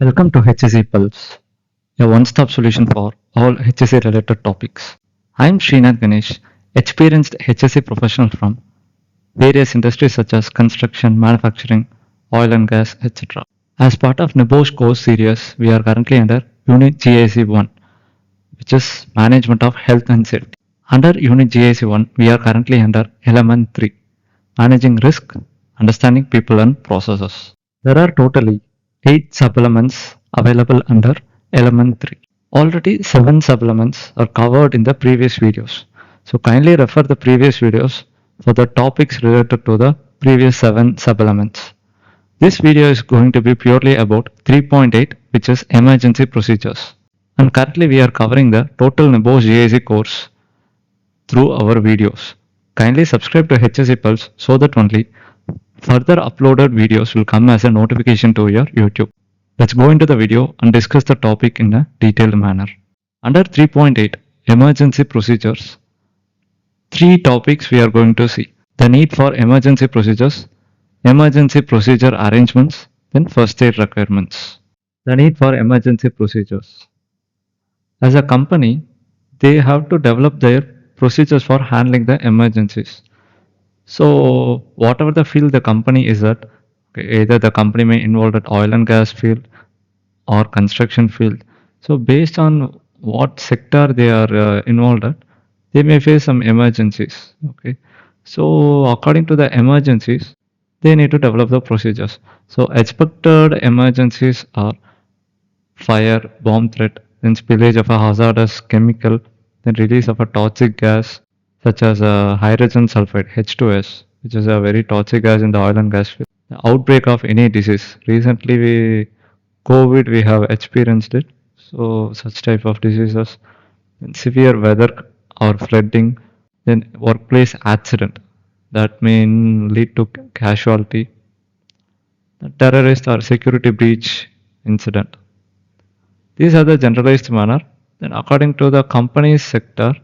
Welcome to HSE Pulse, a one-stop solution for all HSE related topics. I am Srinath Ganesh, experienced HSE professional from various industries such as construction, manufacturing, oil and gas, etc. As part of NEBOSH course series, we are currently under Unit GIC1, which is Management of Health and Safety. Under Unit GIC1, we are currently under Element 3, Managing Risk, Understanding People and Processes. There are totally 8 supplements available under Element 3. Already 7 supplements are covered in the previous videos. So kindly refer the previous videos for the topics related to the previous 7 supplements. This video is going to be purely about 3.8, which is emergency procedures. And currently we are covering the total NEBOSH GIC course through our videos. Kindly subscribe to HSE Pulse so that only further uploaded videos will come as a notification to your YouTube. Let's go into the video and discuss the topic in a detailed manner. Under 3.8 emergency procedures, 3 topics we are going to see: the need for emergency procedures, emergency procedure arrangements, then first aid requirements. The need for emergency procedures. As a company, they have to develop their procedures for handling the emergencies. So whatever the field the company is at, okay, either the company may involved at oil and gas field or construction field. So based on what sector they are involved at, they may face some emergencies. Okay, so according to the emergencies, they need to develop the procedures. So expected emergencies are fire, bomb threat, then spillage of a hazardous chemical, then release of a toxic gas such as hydrogen sulfide (H2S), which is a very toxic gas in the oil and gas field. The outbreak of any disease. Recently, COVID we have experienced it. So such type of diseases, then severe weather or flooding, then workplace accident that may lead to casualty, the terrorist or security breach incident. These are the generalized manner. Then according to the company's sector,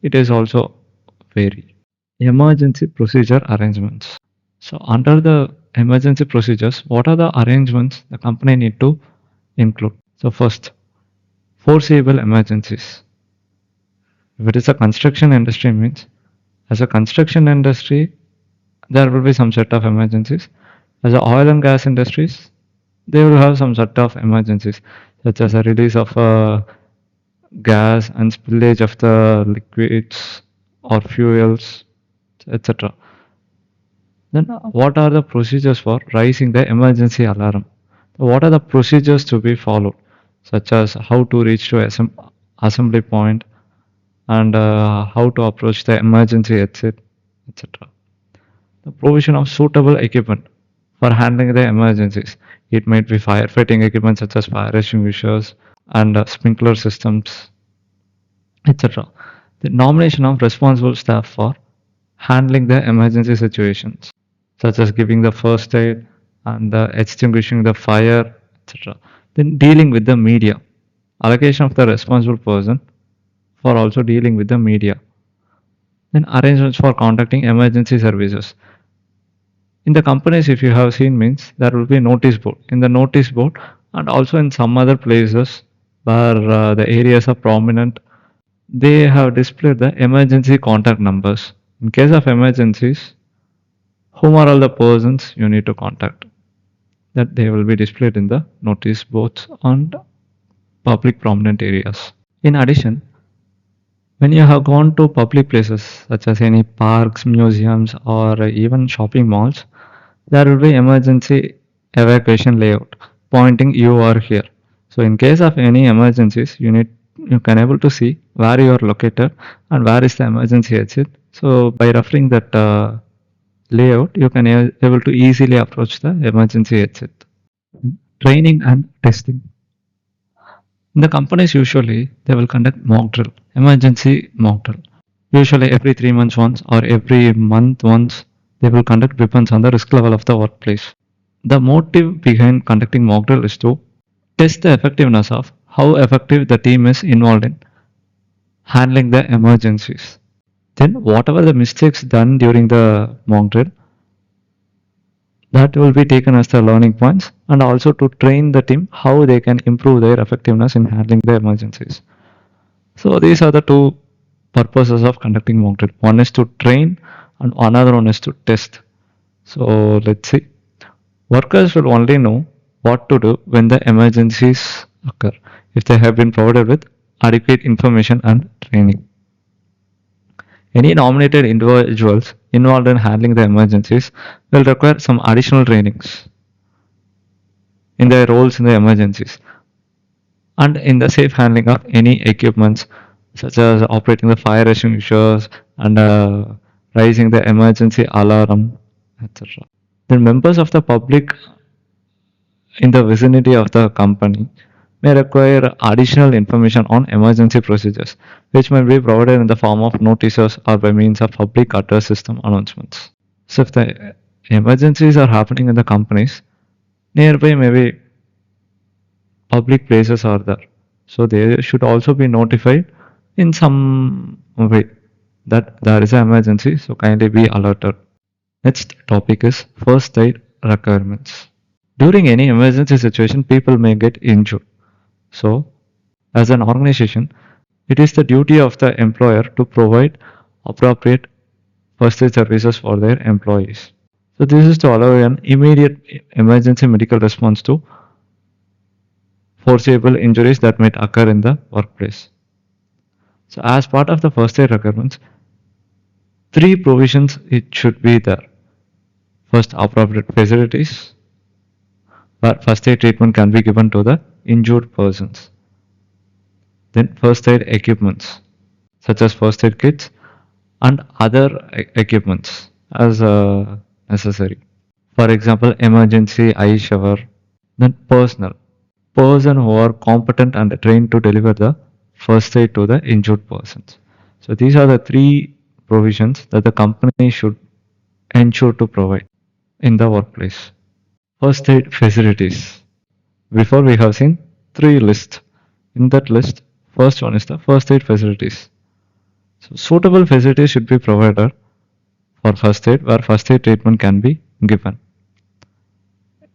it is also vary. Emergency procedure arrangements. So under the emergency procedures, what are the arrangements the company need to include? So first, foreseeable emergencies. If it is a construction industry means, as a construction industry, there will be some set of emergencies. As a oil and gas industries, they will have some sort of emergencies, such as a release of gas and spillage of the liquids or fuels, etc. Then, what are the procedures for raising the emergency alarm? What are the procedures to be followed, such as how to reach to assembly point and how to approach the emergency exit, etc. The provision of suitable equipment for handling the emergencies. It might be firefighting equipment such as fire extinguishers and sprinkler systems, etc. The nomination of responsible staff for handling the emergency situations, such as giving the first aid and extinguishing the fire, etc. Then dealing with the media, allocation of the responsible person for also dealing with the media. Then arrangements for contacting emergency services. In the companies, if you have seen means there will be a notice board. In the notice board and also in some other places where the areas are prominent, they have displayed the emergency contact numbers. In case of emergencies, whom are all the persons you need to contact? That they will be displayed in the notice boards and public prominent areas. In addition, when you have gone to public places such as any parks, museums, or even shopping malls, there will be emergency evacuation layout pointing you are here. So in case of any emergencies, you can able to see where you are located and where is the emergency exit. So by referring that layout, you can able to easily approach the emergency exit. Training and testing. In the companies, usually they will conduct mock drill, emergency mock drill. Usually every 3 months once or every month once, they will conduct depends on the risk level of the workplace. The motive behind conducting mock drill is to test the effectiveness of how effective the team is involved in handling the emergencies. Then whatever the mistakes done during the mock drill, That will be taken as the learning points and also to train the team how they can improve their effectiveness in handling the emergencies. So these are the two purposes of conducting mock drill. One is to train and another one is to test. So let's see. Workers will only know what to do when the emergencies occur if they have been provided with adequate information and training. Any nominated individuals involved in handling the emergencies will require some additional trainings in their roles in the emergencies and in the safe handling of any equipments such as operating the fire extinguishers and raising the emergency alarm, etc. Then members of the public in the vicinity of the company may require additional information on emergency procedures, which may be provided in the form of notices or by means of public address system announcements. So, if the emergencies are happening in the companies, nearby maybe public places are there. So, they should also be notified in some way that there is an emergency, so kindly be alerted. Next topic is first aid requirements. During any emergency situation, people may get injured. So, as an organization, it is the duty of the employer to provide appropriate first aid services for their employees. So, this is to allow an immediate emergency medical response to foreseeable injuries that might occur in the workplace. So, as part of the first aid requirements, three provisions it should be there. First, appropriate facilities where first aid treatment can be given to the injured persons. Then first aid equipments such as first aid kits and other equipments as necessary. For example, emergency eye shower. Then personnel, person who are competent and trained to deliver the first aid to the injured persons. So these are the three provisions that the company should ensure to provide in the workplace. First aid facilities. Before we have seen three lists. In that list, first one is the first aid facilities. So suitable facilities should be provided for first aid where first aid treatment can be given.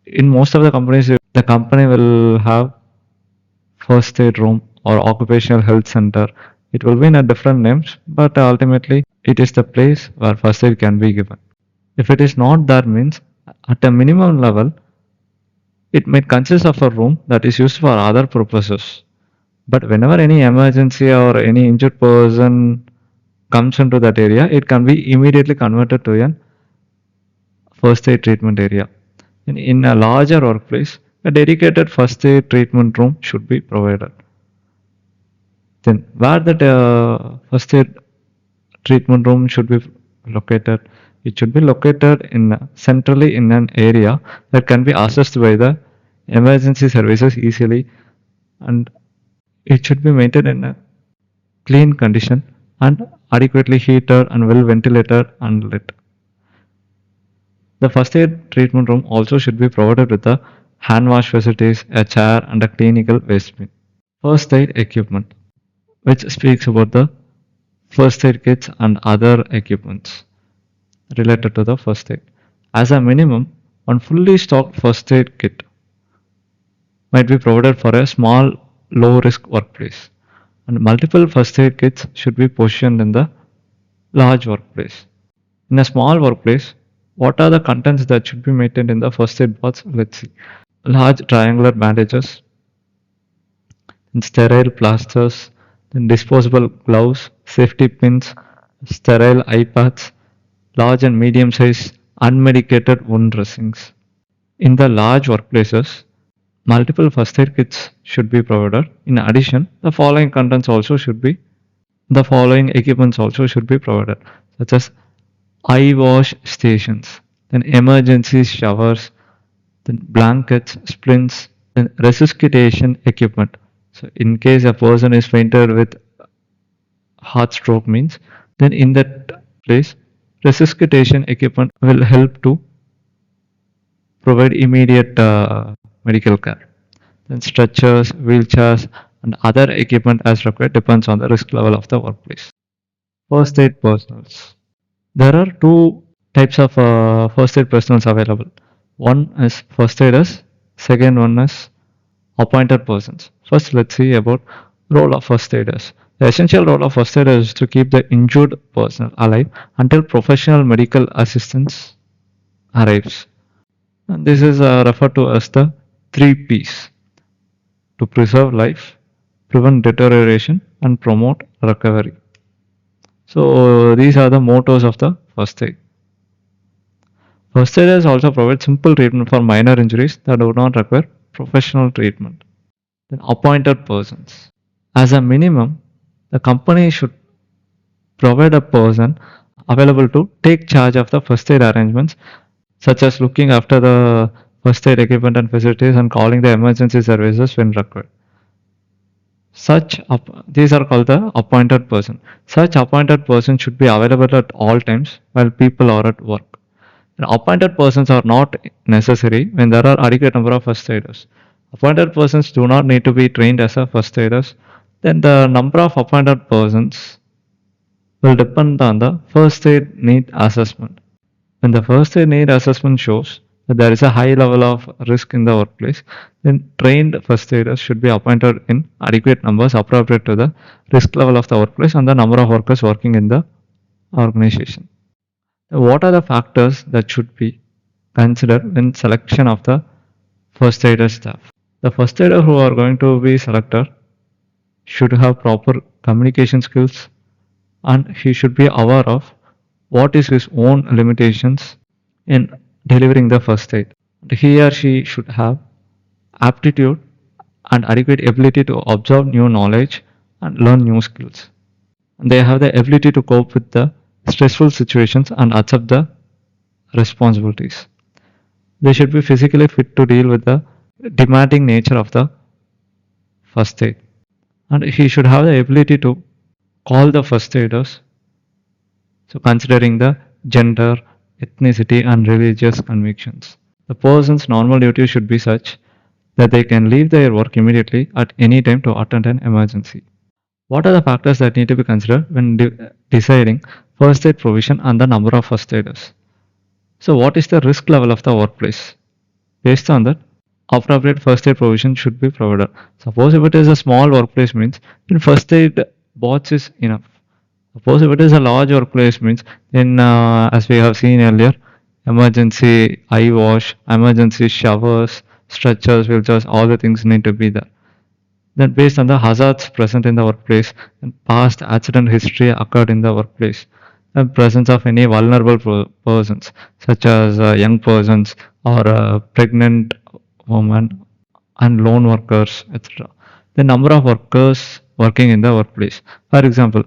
In most of the companies, the company will have first aid room or occupational health center. It will be in a different names, but ultimately it is the place where first aid can be given. If it is not that means at a minimum level, it may consist of a room that is used for other purposes. But whenever any emergency or any injured person comes into that area, it can be immediately converted to a first aid treatment area. In a larger workplace, a dedicated first aid treatment room should be provided. Then, where that first aid treatment room should be located? It should be located centrally in an area that can be accessed by the emergency services easily, and it should be maintained in a clean condition and adequately heated and well ventilated and lit. The first aid treatment room also should be provided with a hand wash facilities, a chair, and a clinical waste bin. First aid equipment, which speaks about the first aid kits and other equipments related to the first aid. As a minimum, one fully stocked first aid kit might be provided for a small, low risk workplace, and multiple first aid kits should be positioned in the large workplace. In a small workplace, what are the contents that should be maintained in the first aid box? Let's see. Large triangular bandages, then sterile plasters, then disposable gloves, safety pins, sterile eye pads, large and medium size unmedicated wound dressings. In the large workplaces, multiple first aid kits should be provided. In addition, the following equipments also should be provided, such as eye wash stations, then emergency showers, then blankets, splints, then resuscitation equipment. So in case a person is fainted with heart stroke means, then in that place, resuscitation equipment will help to provide immediate medical care. Then stretchers, wheelchairs, and other equipment as required depends on the risk level of the workplace. First aid personals. There are two types of first aid personals available. One is first aiders, second one is appointed persons. First, let's see about role of first aiders. The essential role of first aiders is to keep the injured person alive until professional medical assistance arrives. And this is referred to as the 3 Ps: to preserve life, prevent deterioration, and promote recovery. So these are the mottos of the first aid. First aiders also provide simple treatment for minor injuries that do not require professional treatment. Then appointed persons. As a minimum, the company should provide a person available to take charge of the first aid arrangements, such as looking after the first aid equipment and facilities and calling the emergency services when required. These are called the appointed person. Such appointed person should be available at all times while people are at work. Appointed persons are not necessary when there are adequate number of first aiders. Appointed persons do not need to be trained as a first aiders. Then the number of appointed persons will depend on the first aid need assessment. When the first aid need assessment shows that there is a high level of risk in the workplace, then trained first aiders should be appointed in adequate numbers appropriate to the risk level of the workplace and the number of workers working in the organization. What are the factors that should be considered in selection of the first aider staff? The first aider who are going to be selected should have proper communication skills, and he should be aware of what is his own limitations in delivering the first aid. He or she should have aptitude and adequate ability to absorb new knowledge and learn new skills. They have the ability to cope with the stressful situations and accept the responsibilities. They should be physically fit to deal with the demanding nature of the first aid. And he should have the ability to call the first aiders. So, considering the gender, ethnicity, and religious convictions, the person's normal duty should be such that they can leave their work immediately at any time to attend an emergency. What are the factors that need to be considered when deciding first aid provision and the number of first aiders? So, what is the risk level of the workplace? Based on that, appropriate first aid provision should be provided. Suppose if it is a small workplace means then first aid box is enough. Suppose if it is a large workplace means then as we have seen earlier, emergency eye wash, emergency showers, stretchers, wheelchairs, all the things need to be there. Then based on the hazards present in the workplace and past accident history occurred in the workplace, and presence of any vulnerable persons such as young persons or pregnant women and lone workers, etc. The number of workers working in the workplace. For example,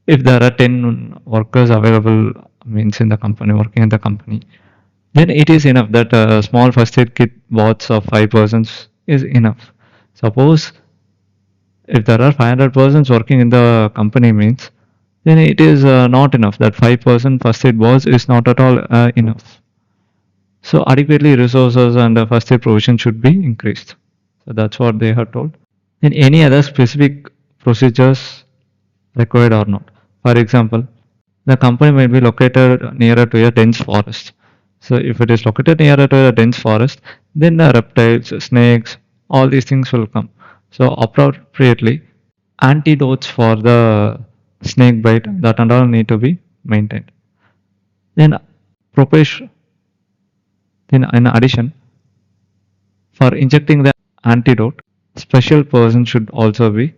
if there are 10 workers available means in the company working in the company, then it is enough that a small first aid kit box of 5 persons is enough. Suppose if there are 500 persons working in the company means then it is not enough. That 5% first aid box is not at all enough. So adequately resources and first aid provision should be increased. So that's what they have told. Then any other specific procedures required or not. For example, the company may be located nearer to a dense forest. So if it is located nearer to a dense forest, then the reptiles, snakes, all these things will come. So appropriately, antidotes for the snake bite that and all need to be maintained. Then propagation. Then in addition, for injecting the antidote, special person should also be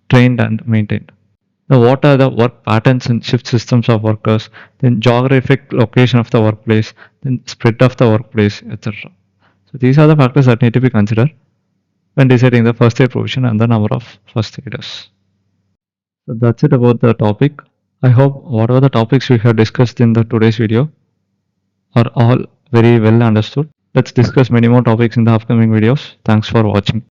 trained and maintained. Now, what are the work patterns and shift systems of workers? Then geographic location of the workplace, then spread of the workplace, etc. So these are the factors that need to be considered when deciding the first aid provision and the number of first aiders. So that's it about the topic. I hope whatever the topics we have discussed in the today's video are all very well understood. Let's discuss many more topics in the upcoming videos. Thanks for watching.